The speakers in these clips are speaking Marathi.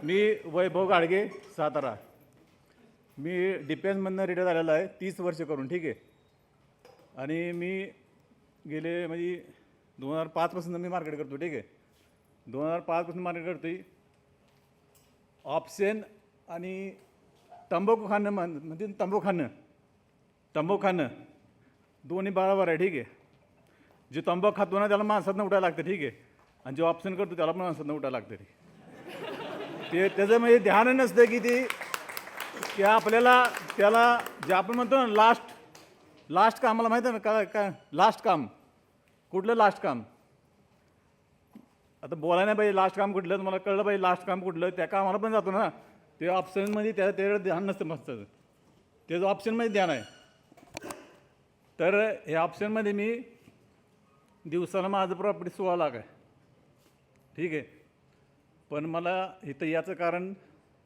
मी वैभव गाडगे सातारा. मी डिफेन्समधनं रिटायर झालेला आहे 30 वर्ष करून. ठीक आहे. आणि मी गेले म्हणजे 2005पासून मी मार्केट करतो. ठीक आहे. 2005पासून मार्केट करतो आहे. ऑप्शन आणि तंबाखू खाणं म्हणजे तंबाखू खाणं दोन्ही बरोबर आहे. ठीक आहे. जे तंबाखू खातो ना त्याला माणसातनं उठायला लागतं. ठीक आहे. आणि जे ऑप्शन करतो त्याला पण माणसातनं उठायला लागतं. ते त्याचं म्हणजे ध्यान नसतं की आपल्याला त्याला जे आपण म्हणतो ना लास्ट कामाला माहिती आहे ना काय लास्ट काम कुठलं लास्ट काम. आता बोलायला नाही पाहिजे लास्ट काम कुठलं, तुम्हाला कळलं पाहिजे लास्ट काम कुठलं. त्या कामाला पण जातो ना ते ऑप्शनमध्ये त्याच्याकडे ध्यान नसतं मस्त त्याचं ऑप्शनमध्ये ध्यान आहे. तर ह्या ऑप्शनमध्ये मी दिवसाला माझं प्रॉपर्टी 16 लाख आहे. ठीक आहे. पण मला इथं याचं कारण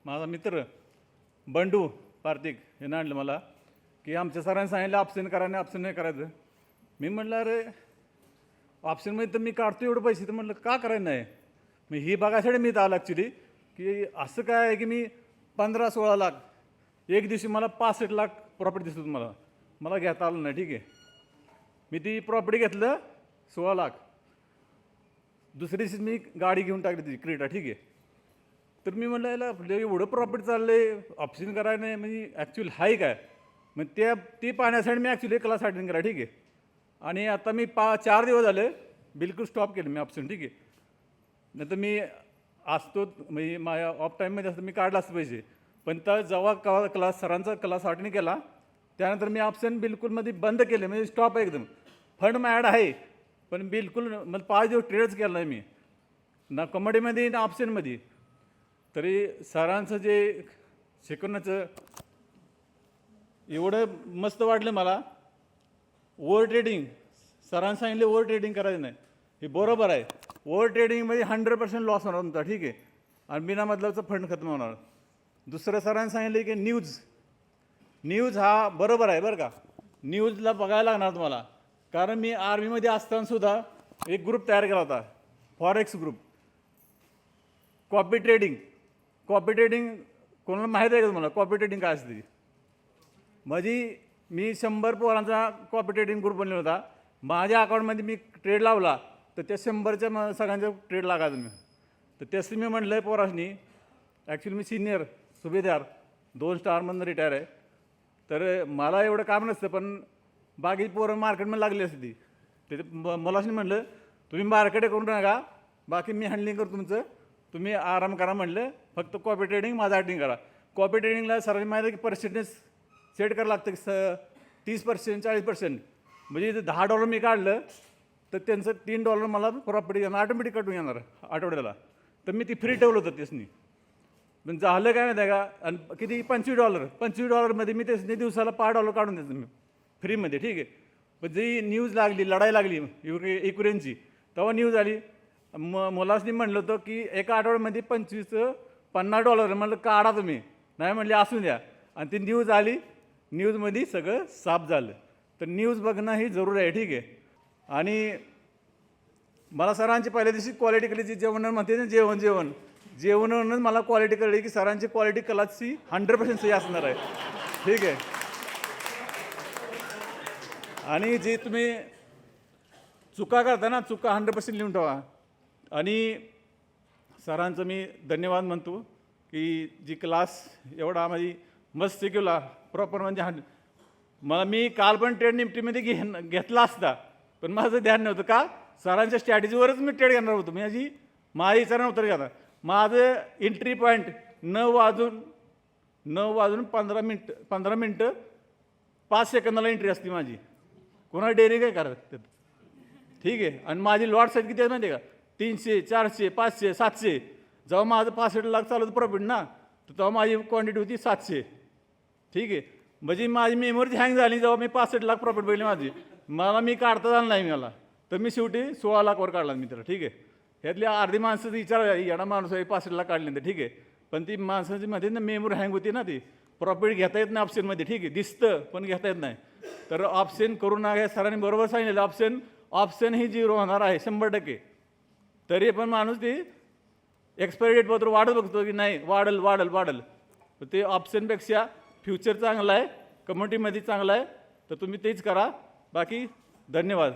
माझा मित्र बंडू पार्थिक यानं आणलं मला की आमच्या सरांनी सांगितलं ऑप्शन करा आणि ऑप्शन नाही करायचं. मी म्हटलं अरे ऑप्शनमध्ये तर मी काढतो एवढं पैसे, तर म्हटलं का करायचं नाही. मग ही बघायसाठी मी इथं आलं ॲक्च्युली की असं काय आहे की मी 15-16 लाख एक दिवशी मला 65 लाख प्रॉपर्टी दिसतो मला घेता आलं नाही. ठीक आहे. मी ती प्रॉपर्टी घेतलं 16 लाख. दुसऱ्या दिवशी मी गाडी घेऊन टाकली ती क्रेटा. ठीक आहे. तर मी म्हटलं याला आपलं एवढं प्रॉपर्टी चाललं आहे ऑप्शन करायला नाही म्हणजे ॲक्च्युअली हाय काय. मग ती पाहण्यासाठी मी ॲक्च्युली क्लास अटेंड करा. ठीक आहे. आणि आता मी 4 दिवस झाले बिलकुल स्टॉप केलं मी ऑप्शन. ठीक आहे. नाही तर मी असतो म्हणजे माझ्या ऑफ टाईममध्ये असतं मी काढला असतं पैसे. पण तर जेव्हा सरांचा क्लास अटेंड केला त्यानंतर मी ऑप्शन बिलकुलमध्ये बंद केले म्हणजे स्टॉप आहे एकदम. फंड मॅड आहे पण बिलकुल मला 5 दिवस ट्रेडच केला नाही मी ना कमोडिटीमध्ये ना ऑप्शनमध्ये. तरी सरांचं जे शिकवण्याचं एवढं मस्त वाटलं मला. ओव्हर ट्रेडिंग सरांनी सांगितले ओव्हर ट्रेडिंग करायचं नाही हे बरोबर आहे. ओव्हर ट्रेडिंगमध्ये 100% लॉस होणार तुमचा. ठीक आहे. आणि बिना मतलबचा फंड खतम होणार. दुसरं सरांनी सांगितलं की न्यूज हा बरोबर आहे बरं का. न्यूजला बघायला लागणार तुम्हाला. कारण मी आर्मीमध्ये असतानासुद्धा एक ग्रुप तयार केला होता फॉरेक्स ग्रुप. कॉपी ट्रेडिंग कोणाला माहीत आहे का तुम्हाला कॉपी ट्रेडिंग काय असते. म्हणजे मी 100 पोरांचा कॉपी ट्रेडिंग ग्रुप बनलेला होता. माझ्या अकाउंटमध्ये मी ट्रेड लावला तर त्या 100च्या सगळ्यांच्या ट्रेड लागायचं मी. तर त्याचं मी म्हटलं आहे पोरासनी ॲक्च्युली मी सिनियर सुभेदार 2 स्टारमधून रिटायर आहे. तर मला एवढं काम नसतं पण बाकी पोरं मार्केटमध्ये लागली असते ते मलाच म्हटलं तुम्ही मार्केट करून नका बाकी मी हँडलिंग करतो तुमचं तुम्ही आराम करा. म्हटलं फक्त कॉपी ट्रेडिंग माझं हँडलिंग करा. कॉपी ट्रेडिंगला सरांनी माहिती आहे की पर्सेंटेज सेट करावं लागतं की 30% 40%. म्हणजे जर $10 मी काढलं तर त्यांचं $3 मला प्रॉपर्टी येणार ऑटोमॅटिक कटून येणार आठवड्याला. तर मी ती फ्री ठेवलं होतं त्यासनी. पण झालं काय माहिती आहे का आणि किती $25 मी त्यासनी दिवसाला $5 काढून द्यायचं मी फ्रीमध्ये. ठीक आहे. पण जी न्यूज लागली लढाई लागली युक्रेनची तेव्हा न्यूज आली. मुलासनी म्हणलं होतं की एका आठवड्यामध्ये $50 म्हणलं काढा तुम्ही. नाही म्हणले असू द्या. आणि ती न्यूज आली. न्यूजमध्ये सगळं साफ झालं. तर न्यूज बघणं ही जरूर आहे. ठीक आहे. आणि मला सरांची पहिल्या दिवशी क्वालिटी कलेची जेवण म्हणते ना जेवणच मला क्वालिटी कळली की सरांची क्वालिटी कलाची 100% सही असणार आहे. ठीक आहे. आणि जे तुम्ही चुका करता ना चुका 100% लिहून ठेवा. आणि सरांचं मी धन्यवाद म्हणतो की जी क्लास एवढा माझी मस्त शिकवला प्रॉपर म्हणजे मला मी काल पण ट्रेड निफ्टीमध्ये घेतला असता पण माझं ध्यान नव्हतं का सरांच्या स्ट्रॅटेजीवरच मी ट्रेड घेणार होतो. माझी इच्छा नव्हतं घेता. माझं एंट्री पॉईंट 9 वाजून 15 मिनटं 5 सेकंदाला एंट्री असते माझी. कोणाला डेअरिंग काय करत. ठीक आहे. आणि माझी लॉट साईज किती आहे माहिती आहे का 300 400 500 700. जेव्हा माझं 65 लाख चालू होतं प्रॉफिट ना तर तेव्हा माझी क्वांटिटी होती 700. ठीक आहे. म्हणजे माझी मेमोरी हँग झाली जेव्हा मी 65 लाख प्रॉफिट बघितली मी काढता झालं नाही मला. तर मी शेवटी 16 लाखवर काढला मी त्याला. ठीक आहे. ह्यातली अर्धी माणसं विचार येणा माणूस आहे 65 लाख काढले तर. ठीक आहे. पण ती माणसाची मध्ये ना मेमोरी हँग होती ना ती प्रॉफिट घेता येत नाही ऑप्शनमध्ये. ठीक आहे. दिसतं पण घेता येत नाही. तर ऑप्शन करू नका. सरांनी बरोबर सांगितलेलं ऑप्शन ही 0 होणार आहे 100%. तरी पण माणूस ती एक्सपायरी डेट पत्र वाढत बघतो की नाही वाढल वाढल वाढल, तर ते ऑप्शनपेक्षा फ्युचर चांगलं आहे, कम्युनिटीमध्ये चांगलं आहे, तर तुम्ही तेच करा. बाकी धन्यवाद.